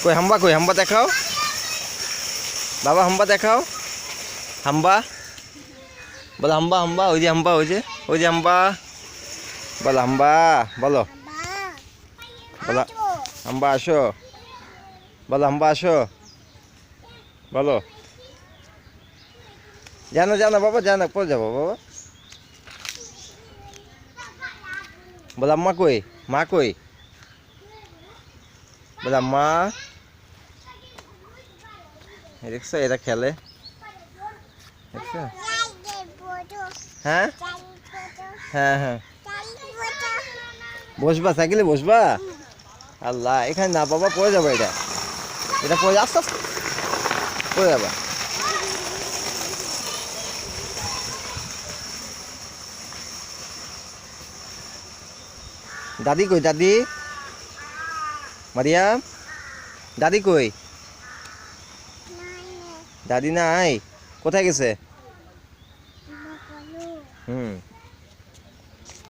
কই হাম্বা দেখাও বাবা, হাম্বা দেখাও। হাম্বা বলো, হাম্বা হাম্বা, ওই যে হাম্বা, ওই যে হাম্বা, বলো হাম্বা, বলো বলো হাম্বা আসো, বলো হাম্বা আসো, বলো। জানো বাবা, জানো পরে যাবো বাবা। বলো আম্মা কই, মা কই, বলো আম্মা। দেখছো এরা খেলে, দেখছো? হ্যাঁ হ্যাঁ হ্যাঁ, বসবা সাইকেলে বসবা? আল্লাহ, এখানে না বাবা, পড়ে যাবো, এটা পড়ে, আস্তে আস্তে পড়ে যাবা। দাদি কই, দাদি মারিয়াম, দাদি কই? দাদি নাই, কোথায় গেছে? হুম।